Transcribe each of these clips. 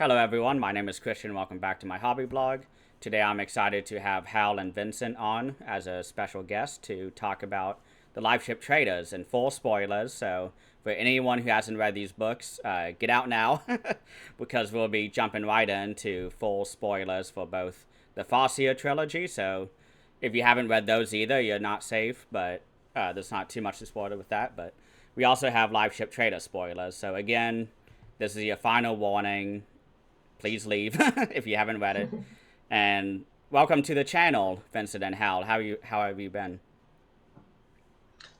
Hello everyone, my name is Christian. Welcome back to my hobby blog. Today I'm excited to have Hal and Vincent on as a special guest to talk about the Liveship traders and full spoilers. So for anyone who hasn't read these books, get out now because we'll be jumping right into full spoilers for both the Farseer trilogy. So if you haven't read those either, you're not safe, but there's not too much to spoil with that. But we also have Liveship trader spoilers. So again, this is your final warning. Please leave if you haven't read it. And welcome to the channel, Vincent and Hal. How have you been?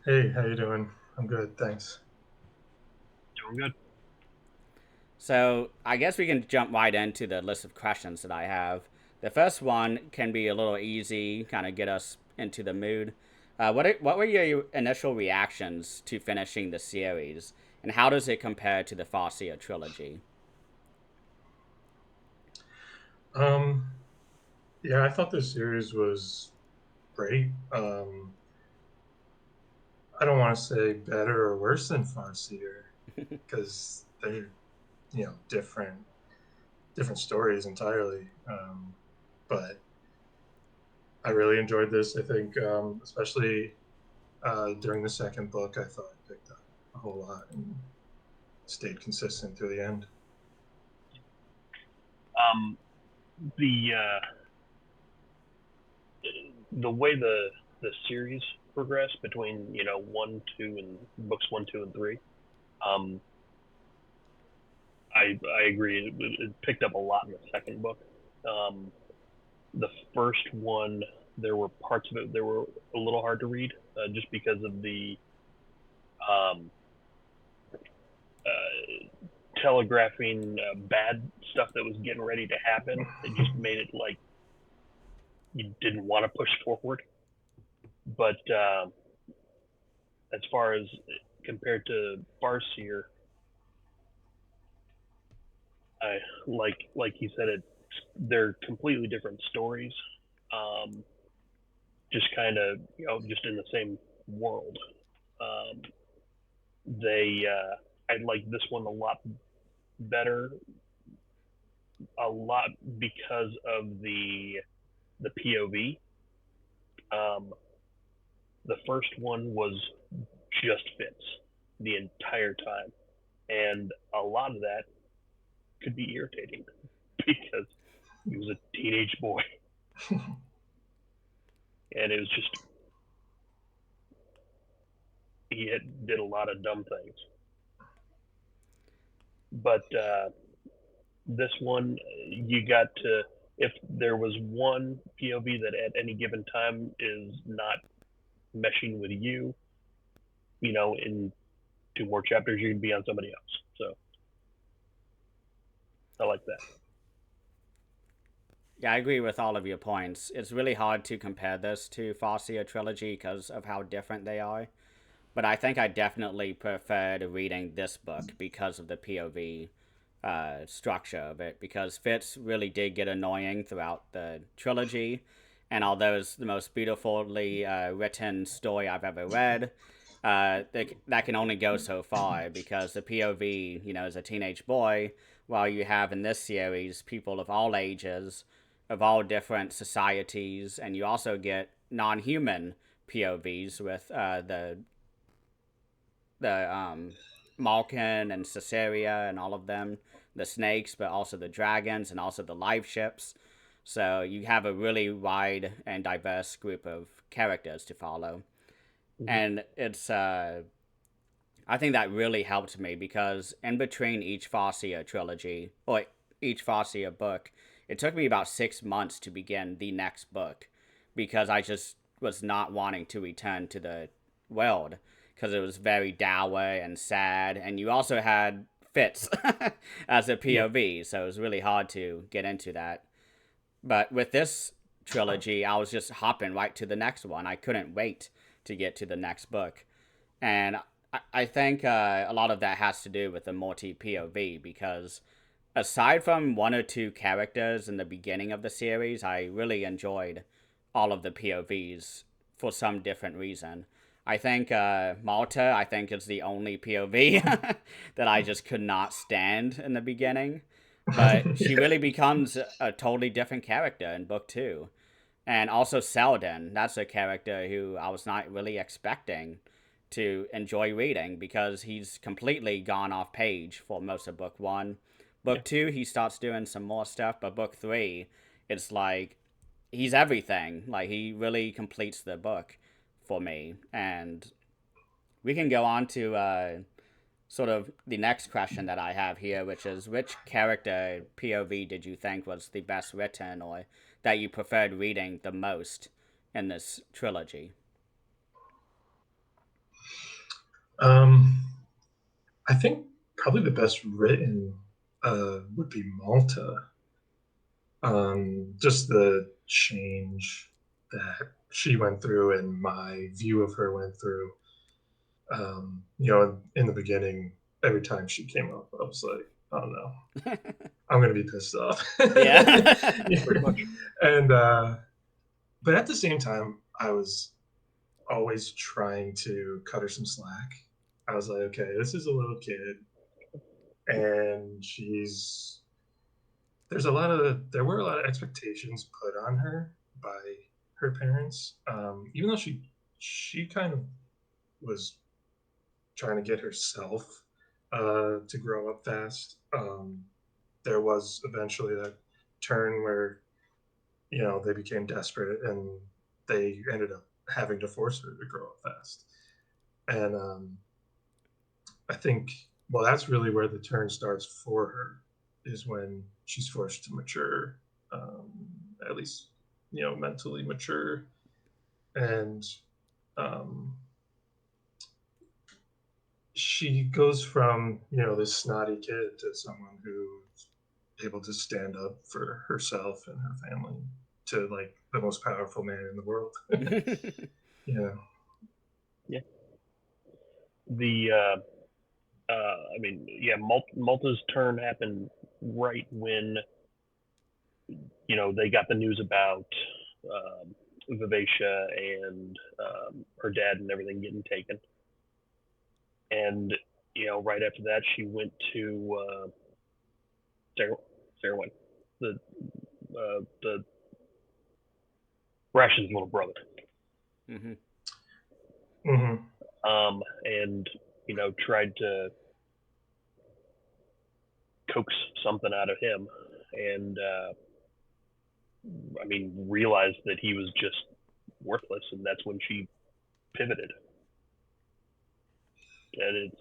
Hey, how you doing? I'm good, thanks. Doing good. So I guess we can jump right into the list of questions that I have. The first one can be a little easy, kind of get us into the mood. What were your initial reactions to finishing the series, and how does it compare to the Farseer trilogy? Um, yeah, I thought this series was great. I don't want to say better or worse than Farseer because they're different stories entirely. But I really enjoyed this. I think, especially during the second book, I thought I picked up a whole lot and stayed consistent through the end. Um, the the way the series progressed between one, two, and books one, two, and three. Um, I agree. It picked up a lot in the second book. Um, the first one, there were parts of it that were a little hard to read, just because of the um, telegraphing bad stuff that was getting ready to happen. It just made it like you didn't want to push forward. But as far as compared to Farseer, I like he said it. They're completely different stories. Um, just kind of just in the same world. Um, they I like this one a lot better, a lot because of the POV. Um, the first one was just Fitz the entire time, and a lot of that could be irritating because he was a teenage boy, and it was just did a lot of dumb things. But this one, you got to if there was one POV that at any given time is not meshing with you, in two more chapters you can be on somebody else. So I like that. Yeah, I agree with all of your points. It's really hard to compare this to Farseer trilogy because of how different they are. But I think I definitely preferred reading this book because of the POV structure of it. Because Fitz really did get annoying throughout the trilogy, and although it's the most beautifully written story I've ever read, that can only go so far because the POV, as a teenage boy, while you have in this series people of all ages, of all different societies, and you also get non-human POVs with the Malkin and Caesarea and all of them, the snakes, but also the dragons and also the live ships. So you have a really wide and diverse group of characters to follow, Mm-hmm. and it's I think that really helped me because in between each Farseer trilogy or each Farseer book, it took me about 6 months to begin the next book because I just was not wanting to return to the world because it was very dour and sad, and you also had Fitz as a Yeah. POV, so it was really hard to get into that. But with this trilogy, I was just hopping right to the next one. I couldn't wait to get to the next book. And I think a lot of that has to do with the multi POV because aside from one or two characters in the beginning of the series, I really enjoyed all of the POVs for some different reason. I think Malta, is the only POV that I just could not stand in the beginning. But she Yeah. really becomes a totally different character in book 2. And also Selden, that's a character who I was not really expecting to enjoy reading because he's completely gone off page for most of book 1. Yeah. Book 2, he starts doing some more stuff, but book 3, it's like he's everything. Like, he really completes the book for me. And we can go on to sort of the next question that I have here, which is which character POV did you think was the best written or that you preferred reading the most in this trilogy? Um, I think probably the best written would be Malta. Just the change that she went through and my view of her went through. In the beginning, every time she came up, I was like, oh no, I'm gonna be pissed off. Yeah. Pretty much. And but at the same time, I was always trying to cut her some slack. I was like, okay, this is a little kid, and there were a lot of expectations put on her by her parents, even though she kind of was trying to get herself to grow up fast. There was eventually that turn where they became desperate and they ended up having to force her to grow up fast. And I think, well, that's really where the turn starts for her, is when she's forced to mature, at least mentally mature, and um, she goes from this snotty kid to someone who's able to stand up for herself and her family to like the most powerful man in the world. Yeah. Yeah. The I mean, yeah, Malta's turn happened right when they got the news about Vivacia and her dad and everything getting taken, and right after that she went to Sarah the Rash's little brother, Mm-hmm. and tried to coax something out of him, and I mean realized that he was just worthless, and that's when she pivoted. And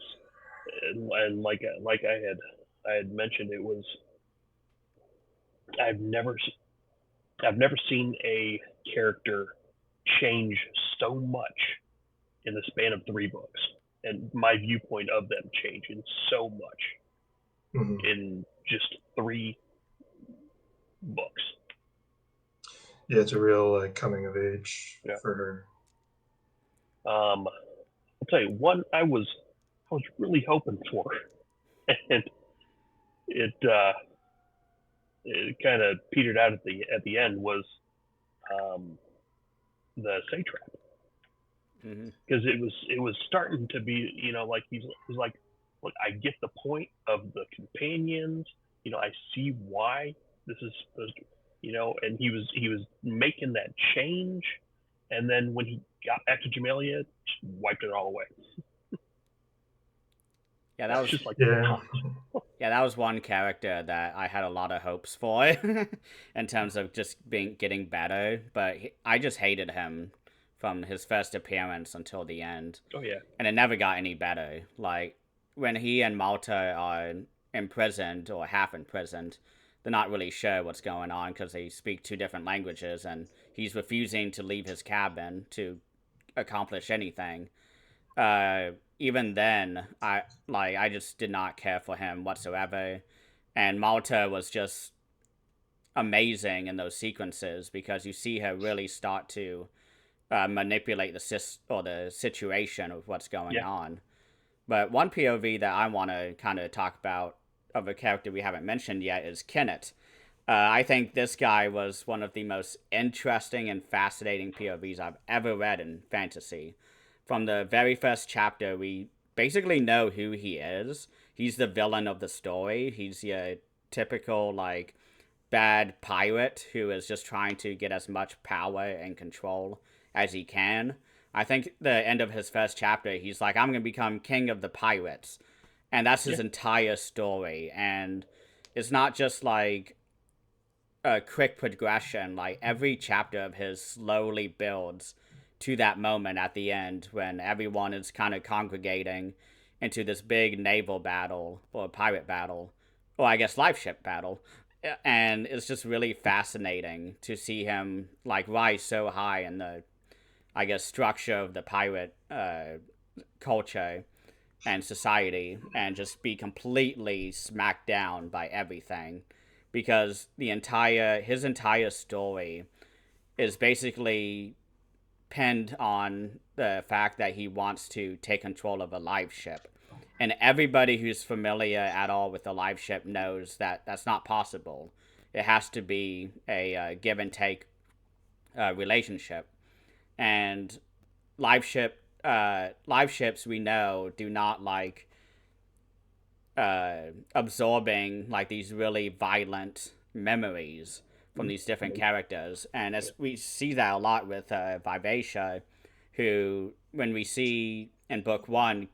and like I had mentioned, it was I've never seen a character change so much in the span of 3 books, and my viewpoint of them changing so much in just 3 books. Yeah, it's a real like coming of age for her. I'll tell you one I was really hoping for, and it kind of petered out at the end, was the satrap, because it was starting to be like he's like, look, I get the point of the companions, I see why this is supposed to, and he was making that change, and then when he got back to Jamelia, wiped it all away. Yeah, that was just like yeah, that was one character that I had a lot of hopes for in terms of just getting better, but I just hated him from his first appearance until the end. Oh yeah. And it never got any better. Like when he and Malta are imprisoned or half imprisoned, they're not really sure what's going on because they speak 2 different languages, and he's refusing to leave his cabin to accomplish anything. Even then, I just did not care for him whatsoever, and Malta was just amazing in those sequences because you see her really start to manipulate the situation of what's going on. But one POV that I want to kind of talk about of a character we haven't mentioned yet is Kenneth. I think this guy was one of the most interesting and fascinating POVs I've ever read in fantasy. From the very first chapter, we basically know who he is. He's the villain of the story. He's your typical like bad pirate who is just trying to get as much power and control as he can. I think the end of his first chapter, he's like, I'm going to become king of the pirates. And that's his entire story. And it's not just like a quick progression. Like every chapter of his slowly builds to that moment at the end when everyone is kind of congregating into this big naval battle or pirate battle, or I guess life ship battle. And it's just really fascinating to see him like rise so high in the, I guess, structure of the pirate culture and society, and just be completely smacked down by everything, because his entire story is basically pinned on the fact that he wants to take control of a live ship. And everybody who's familiar at all with the live ship knows that that's not possible. It has to be a give and take relationship. And live ships, we know, do not like absorbing like these really violent memories from these different characters. And as we see that a lot with Vivacia, who, when we see in book one,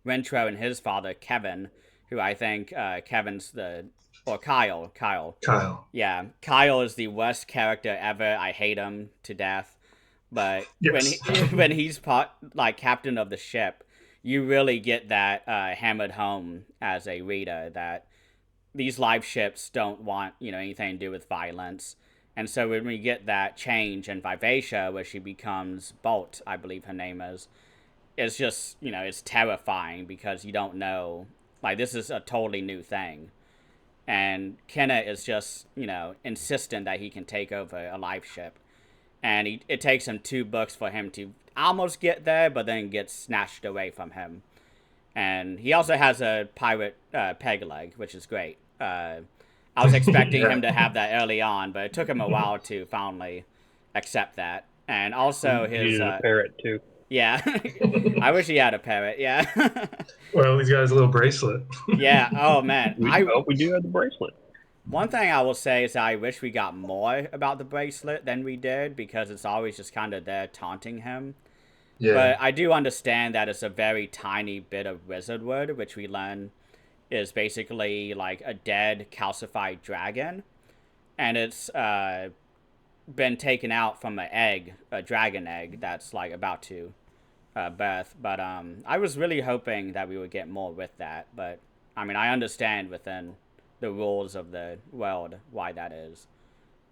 Rentro and his father, Kevin, who I think Kevin's Kyle. Kyle. Yeah, Kyle is the worst character ever. I hate him to death. But Yes. when he's like captain of the ship, you really get that hammered home as a reader that these live ships don't want anything to do with violence. And so when we get that change in Vivacia, where she becomes Bolt, I believe her name is, it's just it's terrifying, because you don't know, like, this is a totally new thing. And Kenneth is just insistent that he can take over a live ship. And it takes him 2 books for him to almost get there, but then gets snatched away from him. And he also has a pirate peg leg, which is great. I was expecting him to have that early on, but it took him a while to finally accept that. And also his a parrot too. Yeah, I wish he had a parrot. Yeah. Well, he's got his little bracelet. Yeah. Oh man, we do have the bracelet. One thing I will say is I wish we got more about the bracelet than we did, because it's always just kind of there taunting him. Yeah. But I do understand that it's a very tiny bit of wizard wood, which we learn is basically like a dead calcified dragon. And it's been taken out from an egg, a dragon egg, that's like about to birth. But I was really hoping that we would get more with that. But I mean, I understand within the rules of the world why that is.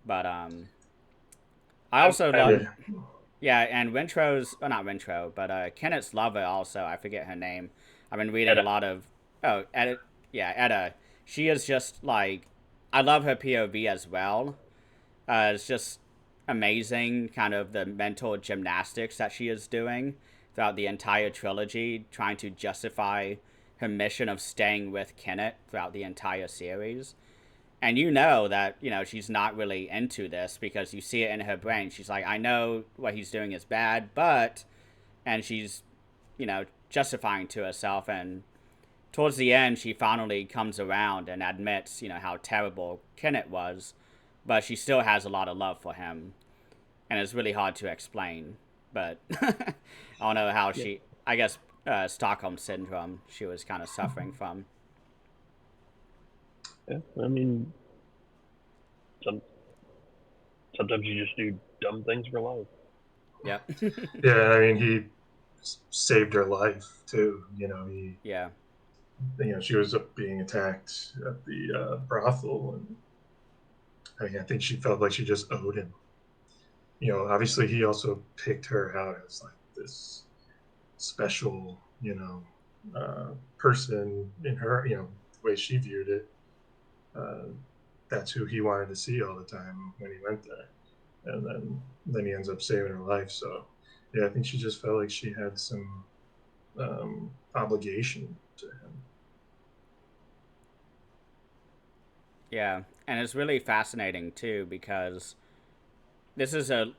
But I also don't. Yeah, and not Rentro, but Kenneth's lover also, I forget her name. I've been reading a lot of, Etta. She is just like, I love her POV as well. It's just amazing, kind of the mental gymnastics that she is doing throughout the entire trilogy, trying to justify her mission of staying with Kenneth throughout the entire series. And that, she's not really into this, because you see it in her brain. She's like, I know what he's doing is bad, but... And she's, justifying to herself. And towards the end, she finally comes around and admits, how terrible Kenneth was. But she still has a lot of love for him. And it's really hard to explain. But I don't know how she... I guess Stockholm Syndrome she was kind of suffering from. Yeah, I mean, sometimes you just do dumb things for life. Yeah. Yeah, I mean, he saved her life too. Yeah. She was being attacked at the brothel, and I mean, I think she felt like she just owed him. Obviously, he also picked her out as like this special, person in her, the way she viewed it. That's who he wanted to see all the time when he went there, and then he ends up saving her life. So, yeah, I think she just felt like she had some obligation to him. Yeah, and it's really fascinating too, because this is a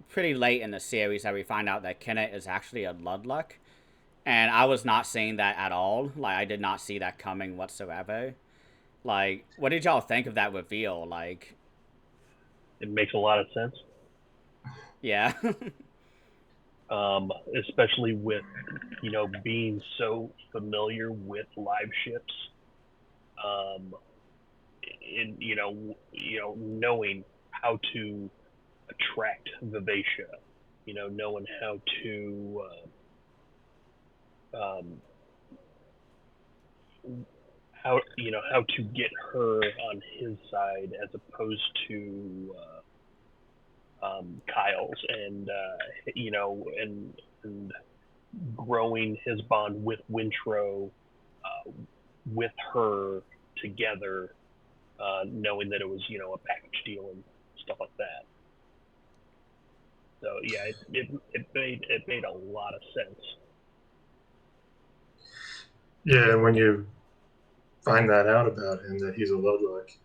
pretty late in the series that we find out that Kenneth is actually a Ludluck. And I was not seeing that at all. Like, I did not see that coming whatsoever. Like, what did y'all think of that reveal? Like, It makes a lot of sense, yeah. especially with being so familiar with live ships, in knowing how to attract Vivacia, knowing how to how to get her on his side as opposed to Kyle's, and and growing his bond with Wintro, with her together, knowing that it was a package deal and stuff like that. So yeah, it made a lot of sense. Yeah, and when you find that out about him, that he's a Ludluck,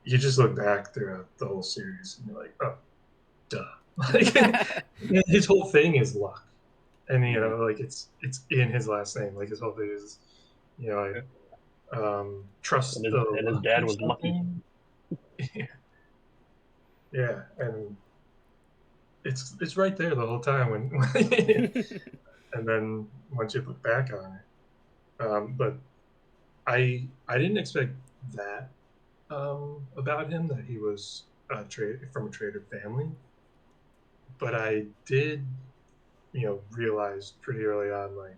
you just look back throughout the whole series and you're like, oh, duh. Like, his whole thing is luck, and like it's in his last name. Like his whole thing is, I trust And the his luck dad or was lucky. something. Yeah, and it's right there the whole time and then once you look back on it, but I didn't expect that about him, that he was from a trader family, but I did realize pretty early on, like,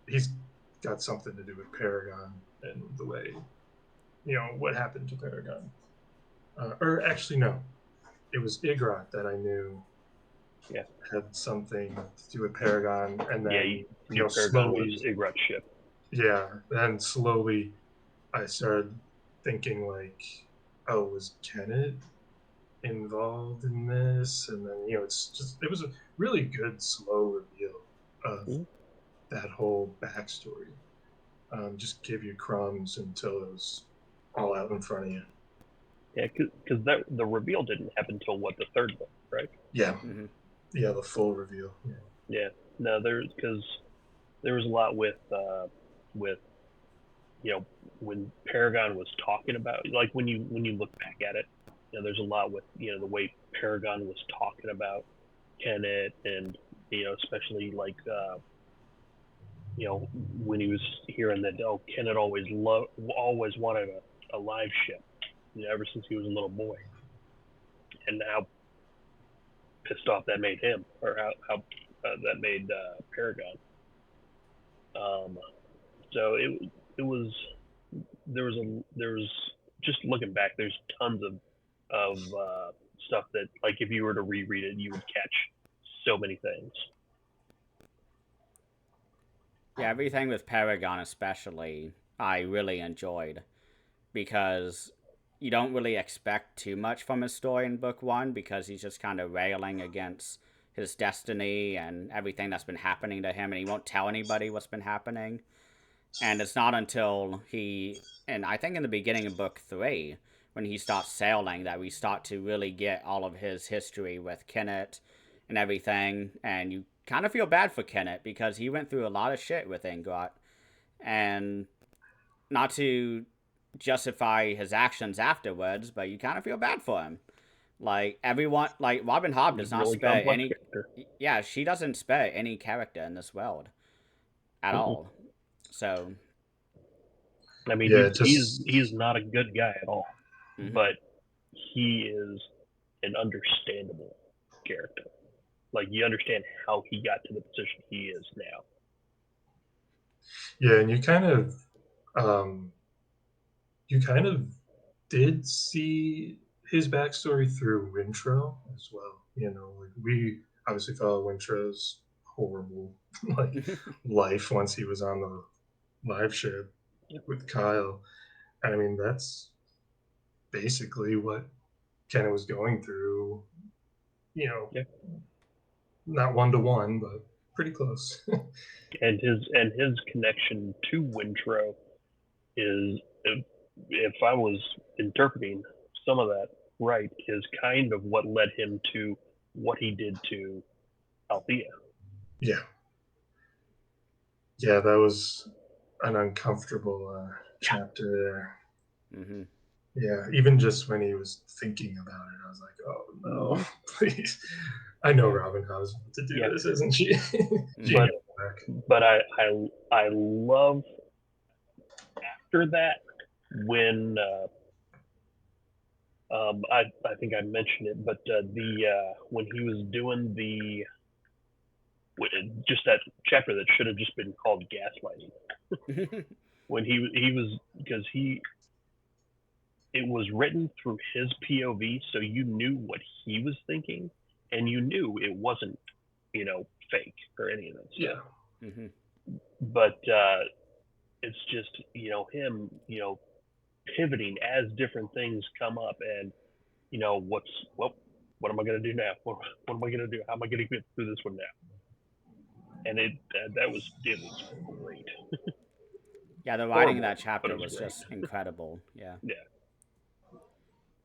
he's got something to do with Paragon and the way what happened to Paragon, or actually no, it was Igrot that I knew Yeah. had something to do with Paragon, and then Paragon was slowly, Igrot's ship. yeah, then slowly I started thinking like, oh, was Kenneth involved in this? And then it was a really good slow reveal of that whole backstory. Just give you crumbs until it was all out in front of you. Yeah, because the reveal didn't happen until the third book, right? Yeah, Mm-hmm. yeah, the full reveal. Yeah. No, because there was a lot with when Paragon was talking about, like, when you look back at it, there's a lot with the way Paragon was talking about Kenneth, and especially like when he was hearing that, oh, Kenneth always wanted a live ship, ever since he was a little boy, and how pissed off that made him, or how that made Paragon. So it was there was just looking back, there's tons of stuff that, like, if you were to reread it, you would catch so many things. Yeah, everything with Paragon especially, I really enjoyed because you don't really expect too much from his story in book one because he's just kind of railing against his destiny and everything that's been happening to him, and he won't tell anybody what's been happening. And it's not until and I think in the beginning of book three, when he starts sailing, that we start to really get all of his history with Kenneth and everything. And you kind of feel bad for Kenneth because he went through a lot of shit with Ingrot. And not to justify his actions afterwards, but you kind of feel bad for him. Like, everyone, like, Robin Hobb does not Really spare complex any. character. Yeah, she doesn't spare any character in this world at all. So, I mean, Yeah, he's not a good guy at all, mm-hmm. but he is an understandable character. Like, you understand how he got to the position he is now. Yeah, and you kind of did see his backstory through Wintro as well. Like, we obviously follow Wintro's horrible like life once he was on the live ship with Kyle. And I mean, that's basically what Kenna was going through. Yeah. Not 1-to-1, but pretty close. And his connection to Wintro is, if I was interpreting some of that right, is kind of what led him to what he did to Althea. Yeah. Yeah, that was an uncomfortable chapter there. Mm-hmm. Yeah, even just when he was thinking about it, I was like, "Oh no, please!" I know Yeah. Robin Hobbs to do Yeah. this, isn't she? She Mm-hmm. But got back. but I love after that when I think I mentioned it, but the when he was doing the just that chapter that should have just been called gaslighting, when he was, because he it was written through his POV, so you knew what he was thinking, and you knew it wasn't, fake or any of that stuff. Yeah, Mm-hmm. But it's just, him, pivoting as different things come up, and what am I gonna do now? What am I gonna do? How am I gonna get through this one now? And it was great. Yeah, the writing in Horrible, that but chapter it was was great. just incredible. Yeah. Yeah.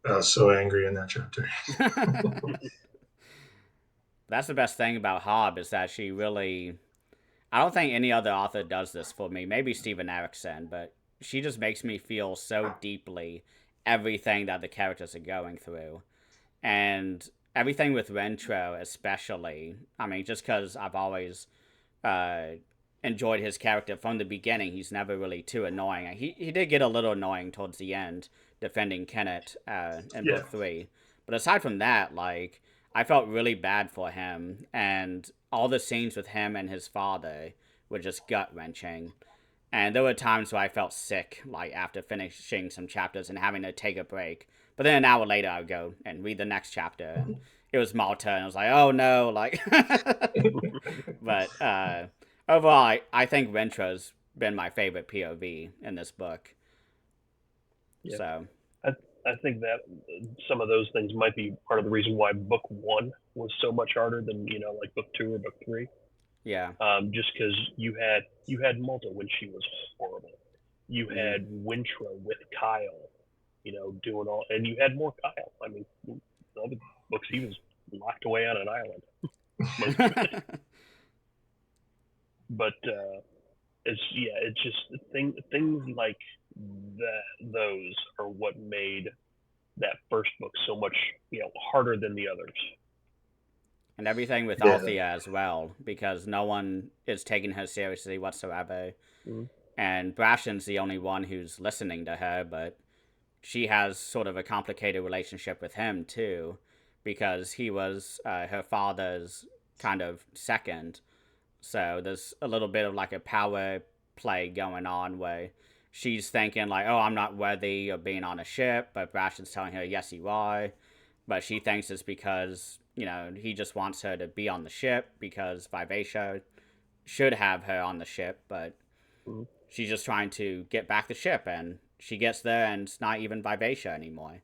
I was so angry in that chapter. That's the best thing about Hobb is that she really. I don't think any other author does this for me. Maybe Steven Erikson, but she just makes me feel so deeply everything that the characters are going through. And everything with Rentro, especially. I mean, just because I've always uh, enjoyed his character from the beginning. He's never really too annoying. He did get a little annoying towards the end, defending Kenneth in Yeah, book 3. But aside from that, like, I felt really bad for him, and all the scenes with him and his father were just gut wrenching. And there were times where I felt sick, like after finishing some chapters and having to take a break. But then an hour later, I would go and read the next chapter, and it was Malta, and I was like, oh no, like. But overall, I think Ventra's been my favorite POV in this book. Yeah. So. I, I think that some of those things might be part of the reason why book one was so much harder than like book two or book three. Yeah. Just because you had Malta when she was horrible, you Mm. had Wintra with Kyle, doing all, and you had more Kyle. I mean, in other books he was locked away on an island most of it. But it's just things like those are what made that first book so much harder than the others. And everything with yeah, Althea as well, because no one is taking her seriously whatsoever. Mm-hmm. And Brashen's the only one who's listening to her, but she has sort of a complicated relationship with him too, because he was her father's kind of second. So there's a little bit of like a power play going on where she's thinking like, "Oh, I'm not worthy of being on a ship," but Brashen's telling her, "Yes, you are." But she thinks it's because he just wants her to be on the ship because Vivacia should have her on the ship, but Mm-hmm. she's just trying to get back the ship, and she gets there and it's not even Vivacia anymore.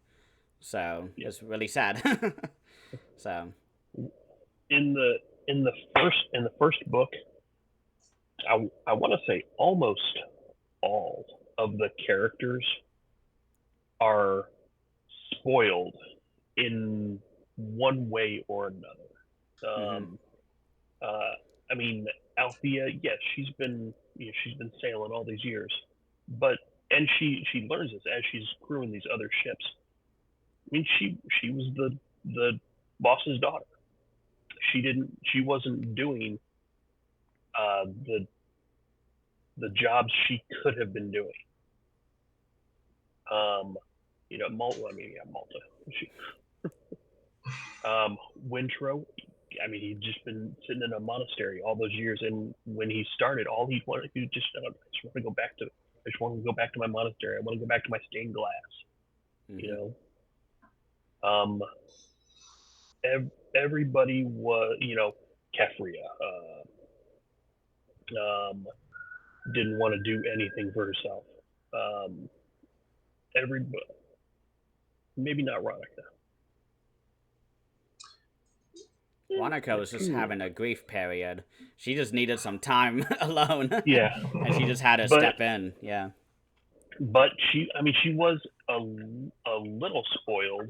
So Yeah. it's really sad. So In the first book, I want to say almost all of the characters are spoiled in one way or another. mm-hmm. I mean, Althea, yes, she's been sailing all these years, but and she learns this as she's crewing these other ships. I mean, she was the boss's daughter. She wasn't doing the jobs she could have been doing. Malta. I mean, yeah, Malta. She, Wintro. I mean, he'd just been sitting in a monastery all those years, and when he started, all he wanted to just I just want to go back to. I just want to go back to my monastery. I want to go back to my stained glass. Mm-hmm. You know, everybody was, Kefria didn't want to do anything for herself. Everybody, maybe not Ronica. Wanako was just having a grief period. She just needed some time alone. Yeah, And she just had to but step in. Yeah. she was a little spoiled,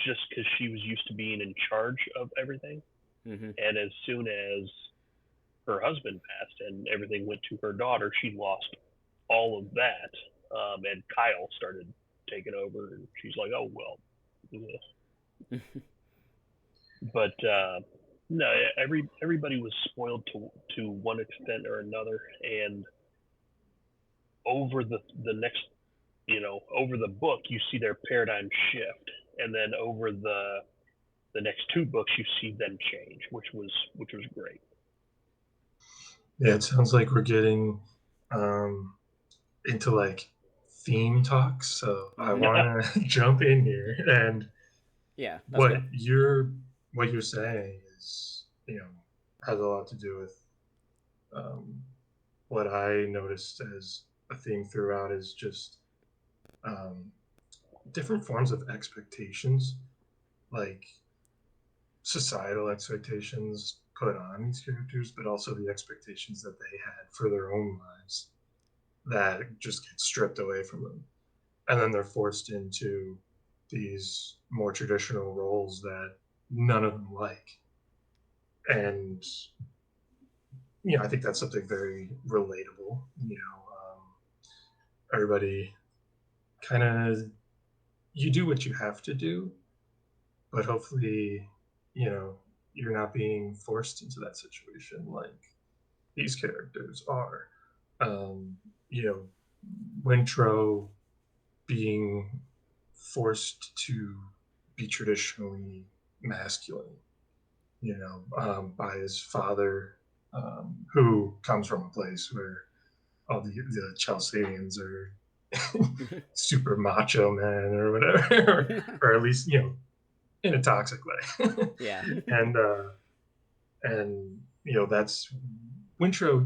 just because she was used to being in charge of everything, Mm-hmm. and as soon as her husband passed and everything went to her daughter, she lost all of that. And Kyle started taking over, and she's like, "Oh well." But no, everybody was spoiled to one extent or another, and over the next, over the book, you see their paradigm shift, and then over the next two books, you see them change, which was great. Yeah, it sounds like we're getting into like theme talks, so I want to jump in here. And yeah, what you're saying is, has a lot to do with what I noticed as a theme throughout is just different forms of expectations, like societal expectations put on these characters, but also the expectations that they had for their own lives that just get stripped away from them. And then they're forced into these more traditional roles that none of them like. And, I think that's something very relatable. Everybody kind of, you do what you have to do, but hopefully, you're not being forced into that situation like these characters are. You know, Wintro being forced to be traditionally masculine, by his father, who comes from a place where all the Chaldeans are super macho men or whatever, or at least, in a toxic way. Yeah. And that's Wintro.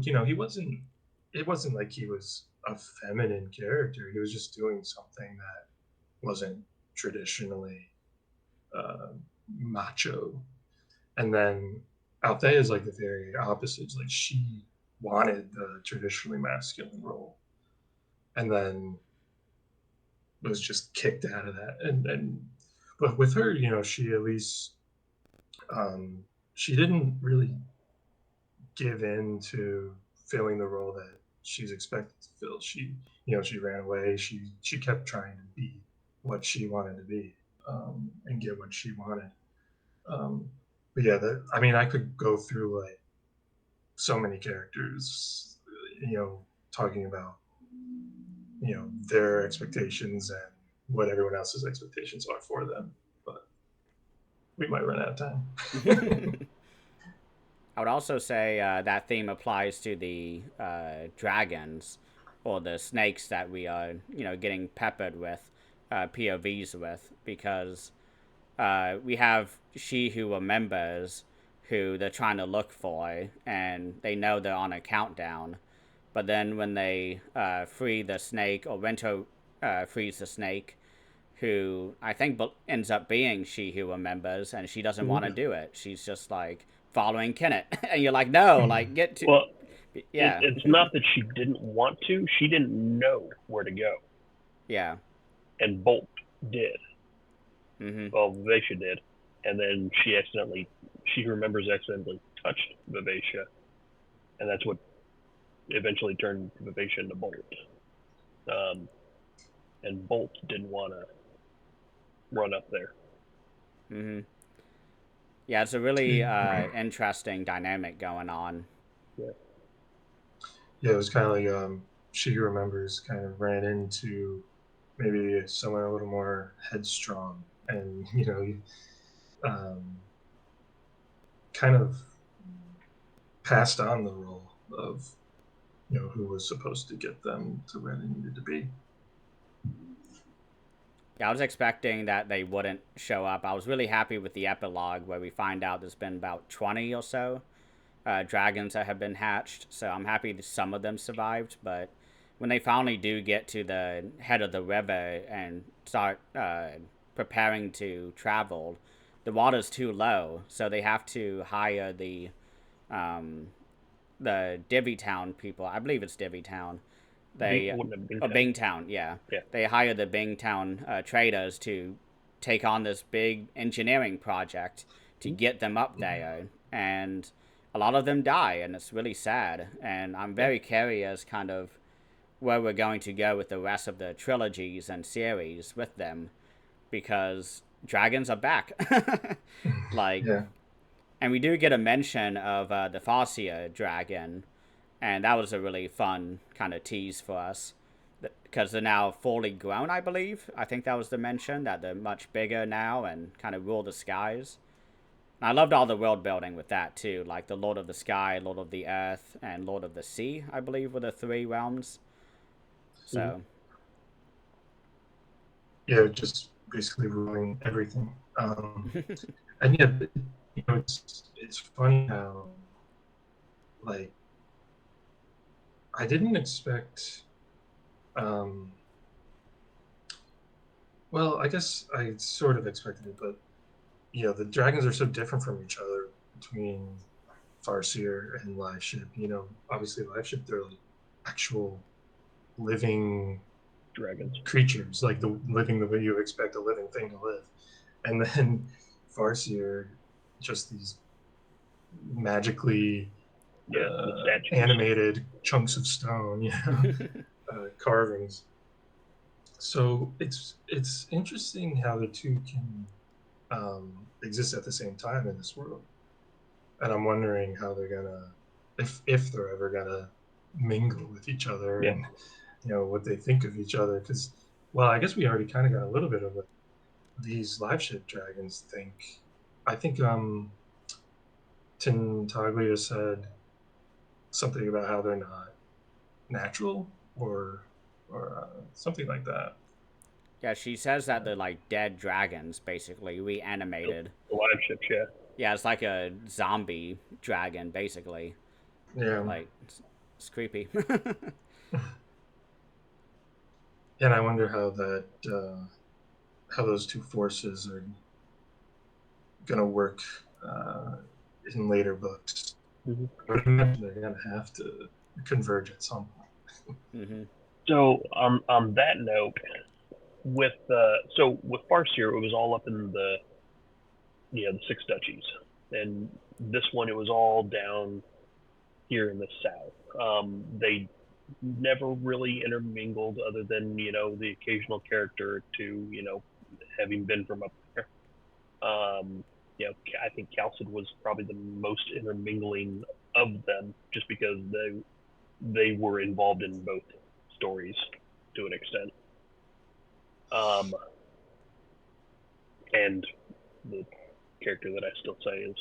It wasn't like he was a feminine character. He was just doing something that wasn't traditionally macho. And then Althea is like the very opposite. Like she wanted the traditionally masculine role, and then was just kicked out of that. And but with her, she at least she didn't really give in to filling the role that she's expected to fill. She ran away. She kept trying to be what she wanted to be, and get what she wanted. But yeah, I could go through like so many characters, talking about their expectations and what everyone else's expectations are for them. But we might run out of time. I would also say that theme applies to the dragons or the snakes that we are, getting peppered with POVs with, because we have she who remembers who they're trying to look for, and they know they're on a countdown. But then when they free the snake, or Rento frees the snake, who I think ends up being she who remembers, and she doesn't want to do it. She's just like following Kenneth, and you're like, no, like get to. Well, yeah, it's not that she didn't want to; she didn't know where to go. Yeah, and Bolt did. Mm-hmm. Well, Vivacia did, and then she remembers accidentally touched Vivacia, and that's what eventually turned Vivacia into Bolt. And Bolt didn't want to run up there. Mm-hmm. Yeah, it's a really interesting dynamic going on. Yeah, it was kind of like she who remembers kind of ran into maybe someone a little more headstrong, and kind of passed on the role of who was supposed to get them to where they needed to be. Yeah, I was expecting that they wouldn't show up. I was really happy with the epilogue where we find out there's been about 20 or so dragons that have been hatched. So I'm happy that some of them survived. But when they finally do get to the head of the river and start preparing to travel, the water's too low. So they have to hire the Divvytown people. I believe it's Divvytown. Bingtown, yeah. They hire the Bingtown traders to take on this big engineering project to get them up there. And a lot of them die, and it's really sad. And I'm very curious, kind of, where we're going to go with the rest of the trilogies and series with them, because dragons are back. Like, Yeah. and we do get a mention of the Farseer dragon, and that was a really fun kind of tease for us because they're now fully grown, I believe. I think that was the mention, that they're much bigger now and kind of rule the skies. And I loved all the world building with that too, like the Lord of the Sky, Lord of the Earth, and Lord of the Sea, I believe, were the three realms. So, Yeah, just basically ruling everything. And yeah, it's funny how, like, I didn't expect. Um, well, I guess I sort of expected it, but the dragons are so different from each other between Farseer and Liveship. Obviously Liveship, they're like actual living Dragons. creatures, like living the way you expect a living thing to live. And then Farseer, just these magically animated chunks of stone, carvings. So it's interesting how the two can exist at the same time in this world, and I'm wondering how they're gonna, if they're ever gonna mingle with each other, and what they think of each other. Because, well, I guess we already kind of got a little bit of what these live ship dragons think. I think Tintaglia said something about how they're not natural, or something like that. yeah, she says that they're like dead dragons, basically, reanimated. The live ships, yeah. Yeah, it's like a zombie dragon, basically. Yeah. Like, it's creepy. And I wonder how those two forces are gonna work in later books. Mm-hmm. I would imagine they're gonna have to converge at some point. Mm-hmm. So on that note, with Farseer, it was all up in the six duchies, and this one it was all down here in the south. They never really intermingled, other than the occasional character to having been from up there. I think Calcid was probably the most intermingling of them, just because they were involved in both stories to an extent. And the character that I still say is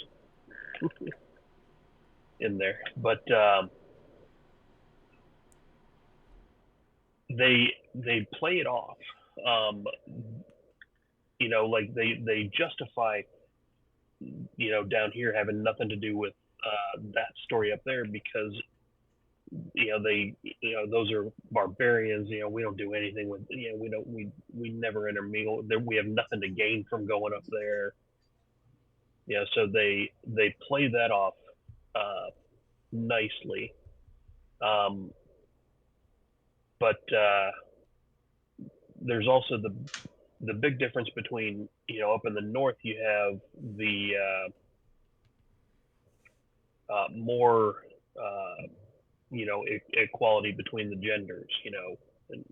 in there, but they play it off. Like they justify down here having nothing to do with that story up there, because those are barbarians. We don't do anything with we never intermingle. We have nothing to gain from going up there. So they play that off nicely. But there's also the big difference between up in the north you have the more equality between the genders. And,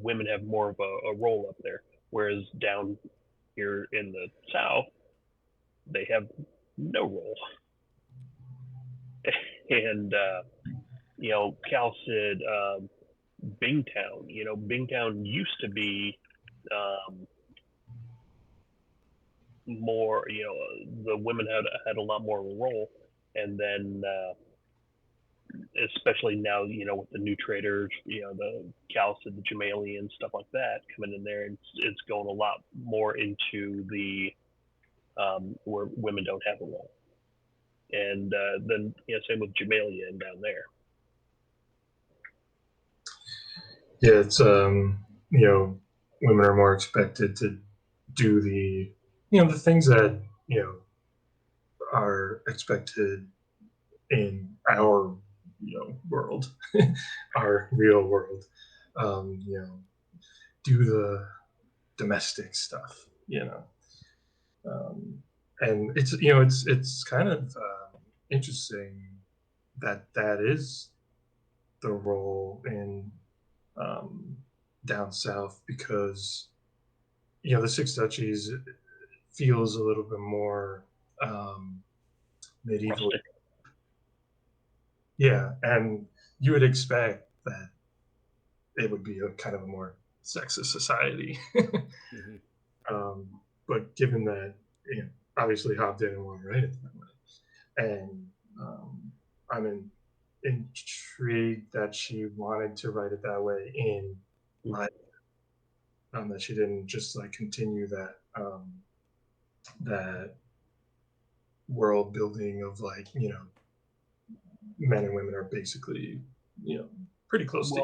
women have more of a role up there, whereas down here in the south they have no role. And Calcid, Bingtown. Bingtown used to be more. The women had a lot more of a role, and then especially now, with the new traders, the Calcid, the Jamalian, stuff like that coming in there, and it's going a lot more into the where women don't have a role. And then same with Jamalian down there. Yeah, it's women are more expected to do the things that are expected in our world, our real world. Do the domestic stuff. And it's kind of interesting that that is the role in um, down south, because the Six Duchies feels a little bit more um, medieval. Rustic. Yeah, and you would expect that it would be a kind of a more sexist society. Hmm. um, but given that, obviously Hobb didn't want to write it that way, and I'm intrigued that she wanted to write it that way in life, that she didn't just like continue that world building of like men and women are basically you know pretty close to.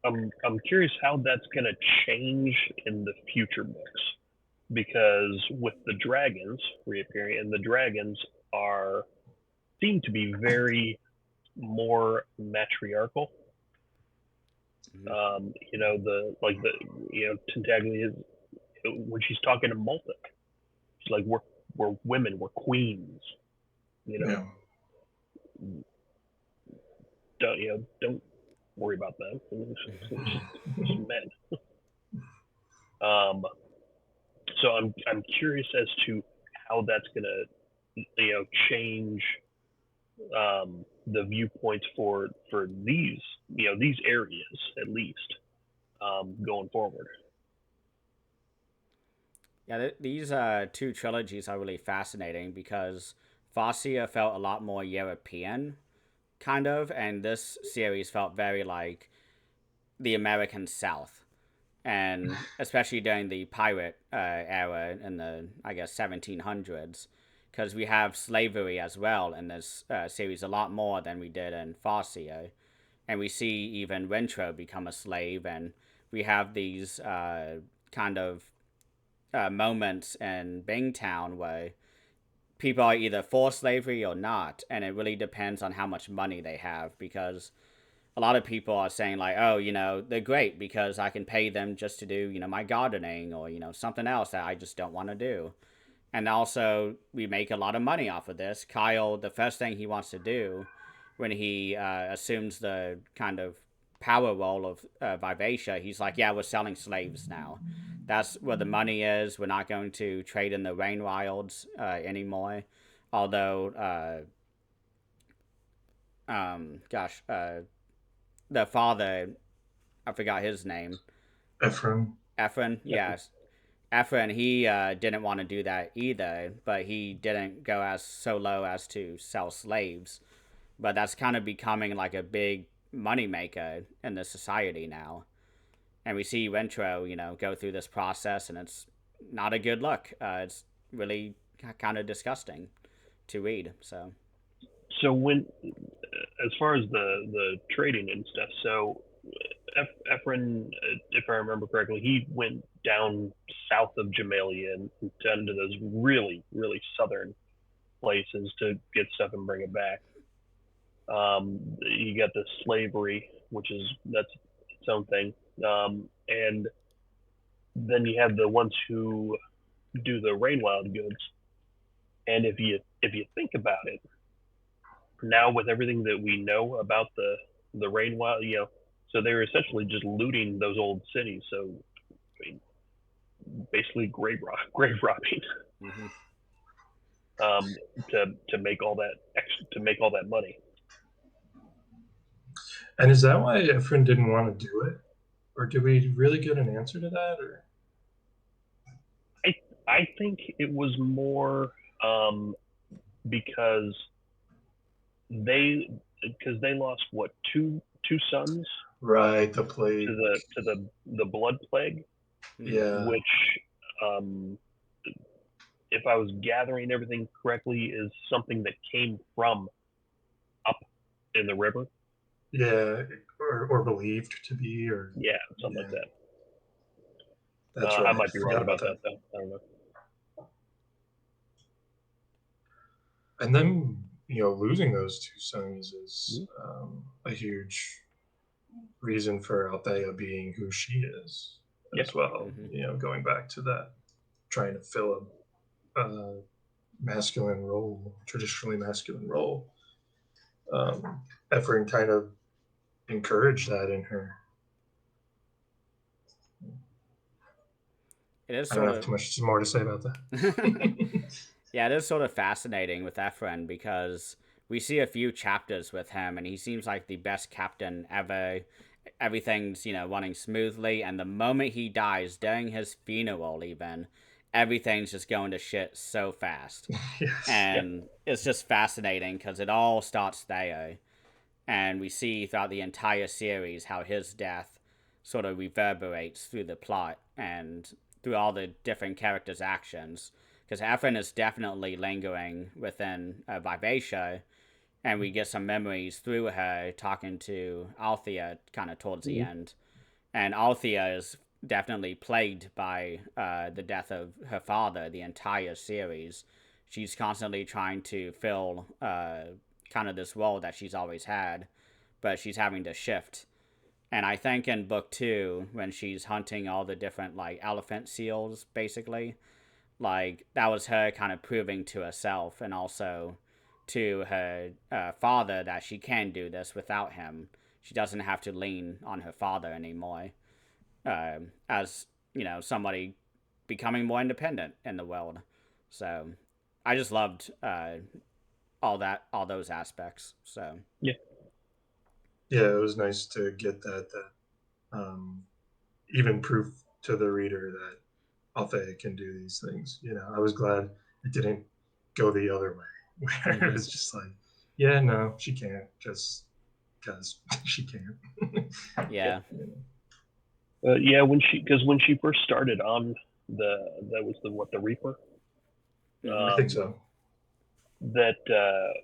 Well, I'm curious how that's going to change in the future books, because with the dragons reappearing, and the dragons are seem to be very more matriarchal. Hmm. The Tintaglia, when she's talking to Maltic, she's like, we're women, we're queens. You know, Yeah. don't worry about that. It's just men. Um, so I'm curious as to how that's gonna change the viewpoints for these areas at least going forward. Yeah, these two trilogies are really fascinating because Farsia felt a lot more European, kind of, and this series felt very like the American South, and especially during the pirate era in the, I guess, 1700s, because we have slavery as well in this series a lot more than we did in Farsia, and we see even Rentro become a slave, and we have these kind of moments in Bingtown where people are either for slavery or not, and it really depends on how much money they have, because a lot of people are saying like, oh, they're great because I can pay them just to do, my gardening or, something else that I just don't want to do. And also, we make a lot of money off of this. Kyle, the first thing he wants to do when he assumes the kind of power role of Vivacia, he's like, yeah, we're selling slaves now. That's where the money is. We're not going to trade in the rain wilds anymore. Although, gosh, the father, I forgot his name. Ephraim. Ephraim, yes. Ephraim, he didn't want to do that either, but he didn't go as so low as to sell slaves. But that's kind of becoming like a big moneymaker in the society now. And we see Rentro, go through this process, and it's not a good look. It's really kind of disgusting to read. So, As far as the trading and stuff, so Efren, if I remember correctly, he went down south of Jamalia and down to those really, really southern places to get stuff and bring it back. You got the slavery, that's its own thing, and then you have the ones who do the rainwild goods. And if you think about it, now with everything that we know about the rainwild, so they were essentially just looting those old cities. So I mean, basically grave robbing, mm-hmm. um, to make all that money. And is that why Ephraim didn't want to do it, or did we really get an answer to that? Or I think it was more because they they lost what two sons right, the plague. to the blood plague, Mm-hmm. Yeah, which um, if I was gathering everything correctly, is something that came from up in the river. yeah, or believed to be, or Yeah, something yeah, like that. that's I right. might be I wrong forgot about about that. that though. I don't know. And then losing those two sons is Mm-hmm. a huge reason for Althea being who she is Yeah. as well. Mm-hmm. Going back to that, trying to fill a masculine role, traditionally masculine role. Ephraim kind of encouraged that in her. It is I don't sort have of too much more to say about that. yeah, it is sort of fascinating with Ephraim because we see a few chapters with him, and he seems like the best captain ever. Everything's running smoothly, and the moment he dies during his funeral, even everything's just going to shit so fast, Yes. Yeah. and it's just fascinating because it all starts there, and we see throughout the entire series how his death sort of reverberates through the plot and through all the different characters' actions. Because Ephraim is definitely lingering within Vivacia, and we get some memories through her talking to Althea kind of towards the end. And Althea is definitely plagued by the death of her father the entire series. She's constantly trying to fill kind of this role that she's always had, but she's having to shift. And I think in book 2, when she's hunting all the different like elephant seals, basically, like that was her kind of proving to herself and also to her father that she can do this without him. She doesn't have to lean on her father anymore, as somebody becoming more independent in the world. So I just loved all those aspects. So Yeah. Yeah, it was nice to get that even proof to the reader that Althea can do these things. I was glad it didn't go the other way, where it was just like, yeah, no, she can't, just because she can't. yeah. Yeah, when she first started on that was the Reaper. I Mm-hmm. think Um, so. that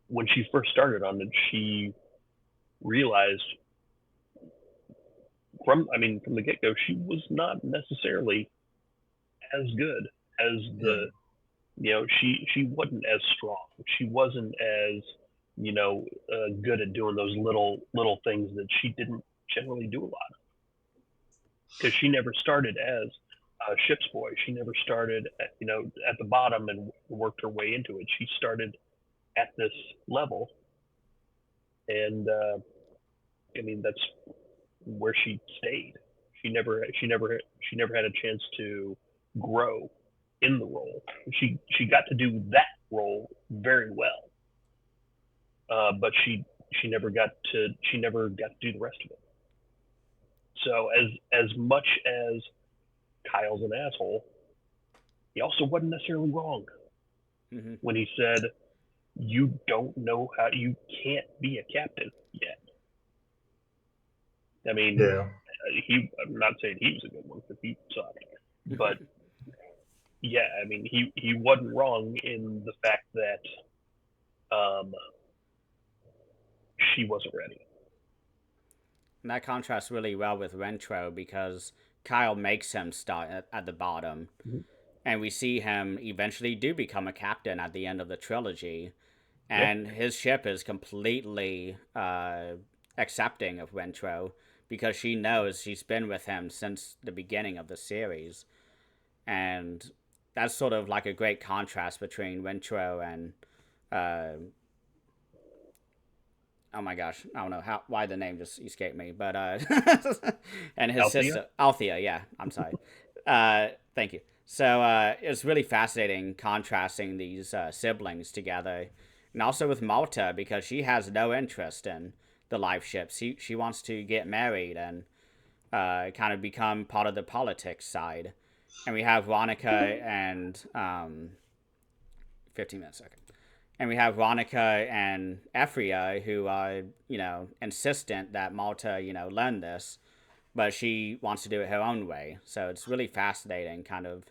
when she first started on it, she realized from the get go she was not necessarily as good as Yeah. she wasn't as strong. She wasn't as good at doing those little things that she didn't generally do a lot because she never started as a ship's boy. She never started at the bottom and worked her way into it. She started at this level, and that's where she stayed. She never had a chance to grow in the role. She got to do that role very well, but she never got to do the rest of it. So as much as Kyle's an asshole, he also wasn't necessarily wrong Mm-hmm. when he said you don't know how you can't be a captain yet. I mean, Yeah. I'm not saying he was a good one because he sucked, but yeah, I mean, he wasn't wrong in the fact that she wasn't ready. And that contrasts really well with Rentro because Kyle makes him start at the bottom. Mm-hmm. And we see him eventually do become a captain at the end of the trilogy. Yeah. And his ship is completely accepting of Rentro because she knows she's been with him since the beginning of the series. And that's sort of like a great contrast between Rentro and oh my gosh, I don't know why the name just escaped me, but and his Althea? sister Althea, yeah, I'm sorry. Thank you. So it's really fascinating contrasting these siblings together, and also with Malta because she has no interest in the life ships. She wants to get married and kind of become part of the politics side, and we have Ronica and 15 minutes, okay. And we have Ronica and Ephria who are, insistent that Malta, learn this, but she wants to do it her own way. So it's really fascinating, kind of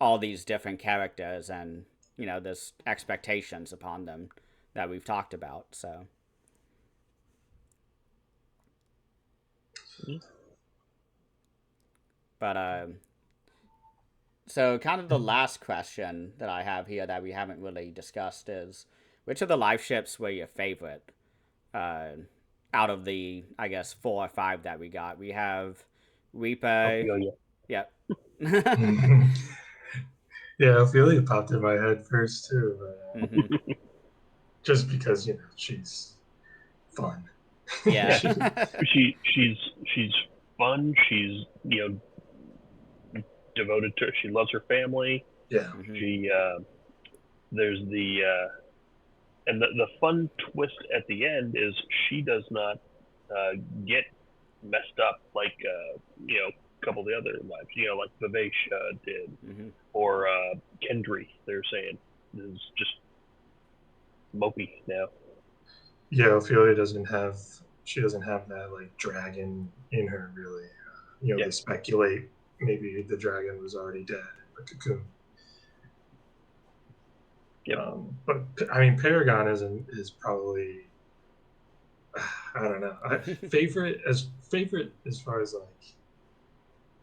all these different characters and, this expectations upon them that we've talked about. So. Mm-hmm. But, so kind of the last question that I have here that we haven't really discussed is, which of the life ships were your favorite? Out of the, I guess, 4 or 5 that we got. We have Reaper. Ophelia. Yep. Yeah, Ophelia popped in my head first too, Hmm. just because she's fun. Yeah. Yeah, she's fun. She's devoted to. She loves her family. Yeah, Hmm. She there's the fun twist at the end is she does not get messed up like a couple of the other lives. Like Vivesh did, Hmm. or Kendry. They're saying is just mopey now. yeah. Ophelia doesn't have that like dragon in her really. Yeah, They speculate maybe the dragon was already dead in the cocoon. yep, But I mean, Paragon is probably I don't know favorite as far as like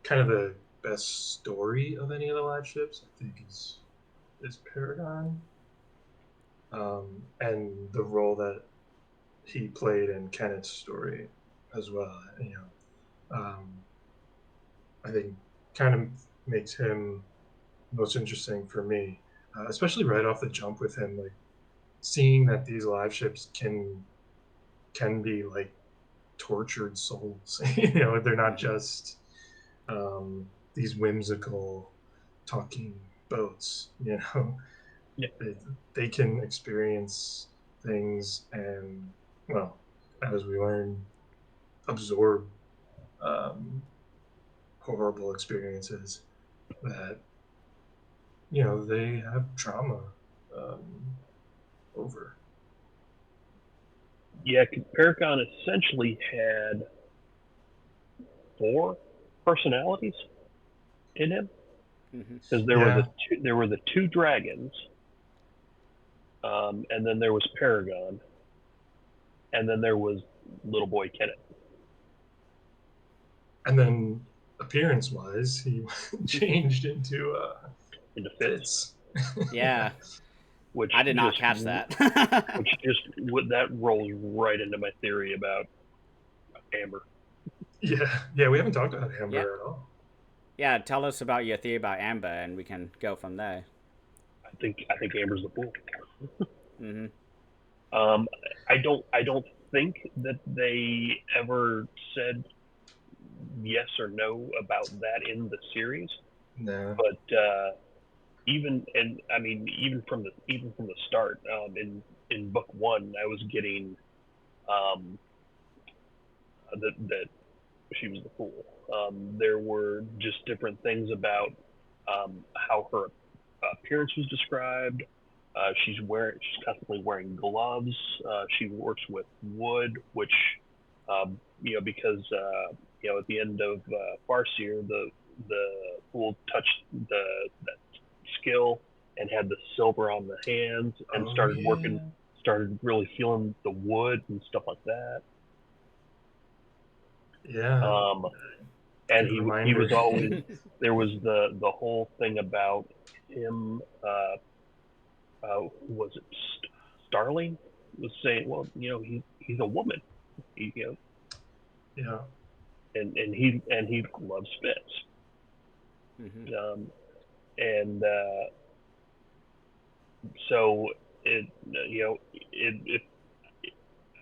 kind of the best story of any of the live ships. I think is Paragon, and the role that he played in Kenneth's story as well. I think kind of makes him most interesting for me, especially right off the jump with him, like seeing that these live ships can be like tortured souls. They're not Hmm. just these whimsical talking boats. yeah, they, they can experience things and, well, as we learn, absorb um, horrible experiences that they have trauma um, over. yeah. Paragon essentially had four personalities in him Hmm. because Yeah, there were the two dragons, and then there was Paragon, and then there was little boy Kenneth and then appearance wise, he changed into into Fitz, Fitz. Yeah. which I did not just catch that. that rolls right into my theory about Amber. Yeah, we haven't talked about Yeah. Amber at all. Yeah. Tell us about your theory about Amber, and we can go from there. I think Amber's the fool. Hmm. Um, I don't think that they ever said yes or no about that in the series, No. but even from the start, in book one, I was getting um, that she was the fool. There were just different things about how her appearance was described. She's constantly wearing gloves. She works with wood, which because at the end of Farseer, the fool touched that skill and had the silver on the hands and Oh yeah. started really feeling the wood and stuff like that. Yeah. Um, and Good he reminder. was always there was the whole thing about him. Was it Starling was saying, well, he's a woman, he, you know, Yeah. and he loves Fitz, Hmm. and so it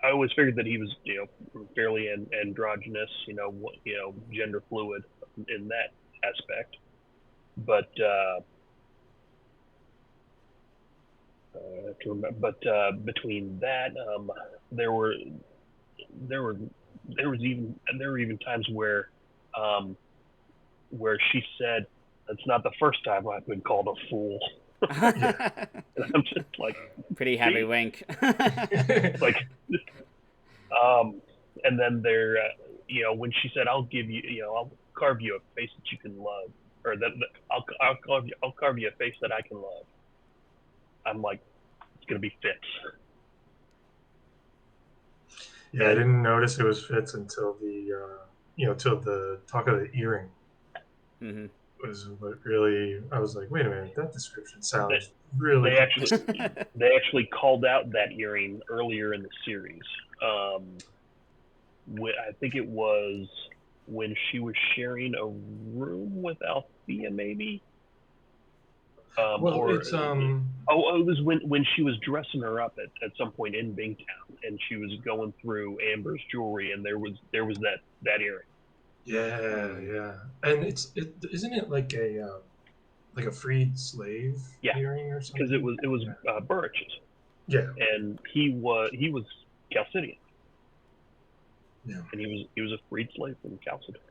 I always figured that he was fairly androgynous, gender fluid in that aspect, but I have to remember. But between that, there were there were there were even times um, where she said, "It's not the first time I've been called a fool." Yeah. And I'm just like, Pretty heavy see, wink. like, um, and then when she said, "I'll give you, I'll carve you a face that you can love," or that I'll carve you a face that I can love. I'm like, it's gonna be Fitz, Yeah, I and didn't notice it was Fitz until till the talk of the earring Hmm. was what really. I was like, wait a minute, that description they, sounds really they close actually to me. they actually called out that earring earlier in the series. I think it was when she was sharing a room with Althea, maybe. Well, or it's it was when she was dressing her up at some point in Bingtown, and she was going through Amber's jewelry, and there was that earring. yeah, and isn't it like a freed slave Yeah, earring or because something? it was Burrich's, Yeah, and he was Chalcidian, yeah. and he was a freed slave from Chalcedon.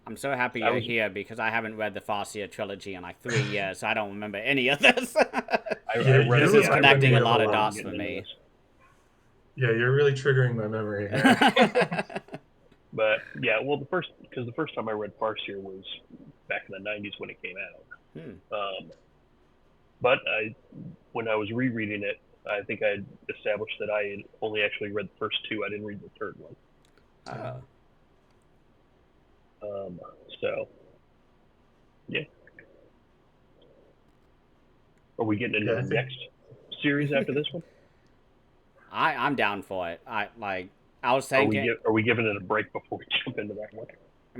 I'm so happy I you're was here because I haven't read the Farseer trilogy in like 3 years, so I don't remember any of this. I read This it. is I read connecting a it lot of before dots getting for into me. this. Yeah, you're really triggering my memory here. But yeah, well, the first time I read Farseer was back in the '90s when it came out. But when I was rereading it, I think I established that I had only actually read the first two. I didn't read the third one. Oh. So, yeah. Are we getting into the next series after this one? I'm down for it. I was Are thinking we giving it a break before we jump into that one?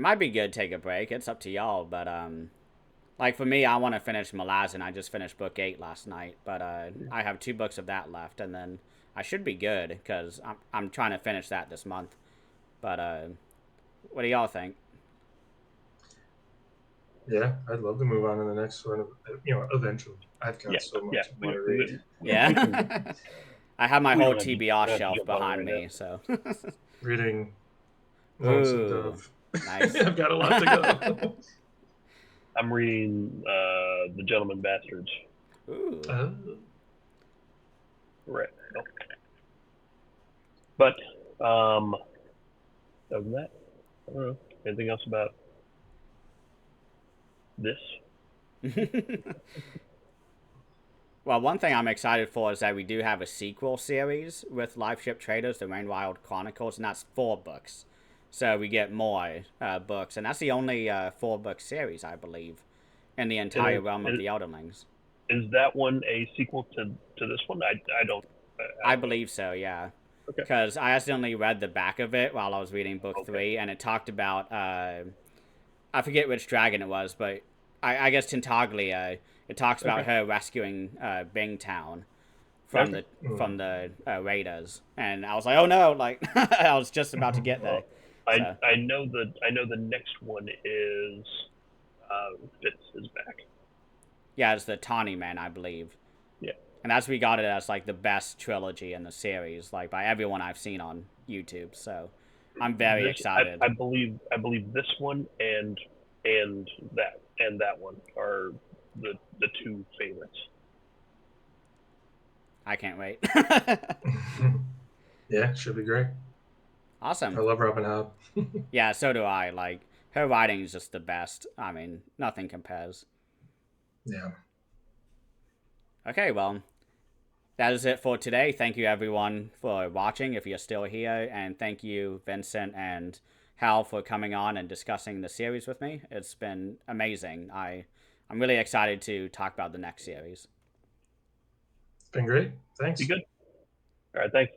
it might be good to take a break. It's up to y'all, but like for me, I want to finish Malazan. I just finished book 8 last night, but I have 2 books of that left, and then I should be good because I'm trying to finish that this month. But what do y'all think? Yeah, I'd love to move on to the next one. Eventually. I've got so much I want to read. Yeah. I have my whole TBR to shelf jump on behind right me, now. so. Reading Lonesome Ooh, Dove. nice. I've got a lot to go. I'm reading The Gentleman Bastards. Ooh. Right. But other than that, I don't know. Anything else about this? Well, one thing I'm excited for is that we do have a sequel series with Liveship Traders, the Rain Wild Chronicles, and that's 4 books. So we get more books, and that's the only 4-book series, I believe, in the entire realm of the Elderlings. Is that one a sequel to this one? I don't. I believe so, yeah. Okay. Because I accidentally read the back of it while I was reading book 3, and it talked about, I forget which dragon it was, but I guess Tintaglia. It talks about her rescuing Bingtown from the raiders, and I was like, oh no, like I was just about to get there. Well, I know the next one is Fitz is back. Yeah, it's the Tawny Man, I believe. Yeah. And that's regarded as like the best trilogy in the series, like by everyone I've seen on YouTube. So I'm very excited. I believe this one and that one are the 2 favorites. I can't wait. Yeah, should be great. Awesome. I love Robin Hobb. Yeah, so do I. Like, her writing is just the best. I mean, nothing compares. Yeah. Okay, well, that is it for today. Thank you, everyone, for watching, if you're still here. And thank you, Vincent and Hal, for coming on and discussing the series with me. It's been amazing. I'm really excited to talk about the next series. It's been great. Thanks. Be good. All right, thanks.